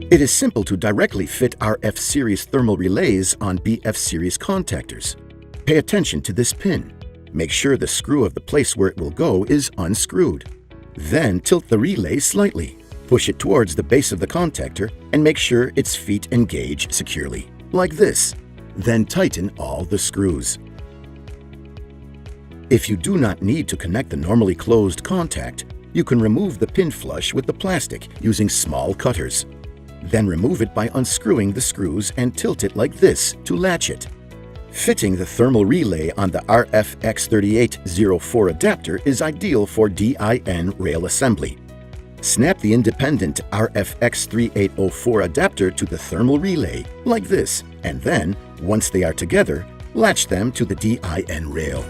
It is simple to directly fit RF series thermal relays on BF series contactors. Pay attention to this pin. Make sure the screw of the place where it will go is unscrewed. Then tilt the relay slightly. Push it towards the base of the contactor and make sure its feet engage securely, like this. Then tighten all the screws. If you do not need to connect the normally closed contact, you can remove the pin flush with the plastic using small cutters. Then remove it by unscrewing the screws and tilt it like this to latch it. Fitting the thermal relay on the RF3804 adapter is ideal for DIN rail assembly. Snap the independent RFX3804 adapter to the thermal relay like this, and then, once they are together, latch them to the DIN rail.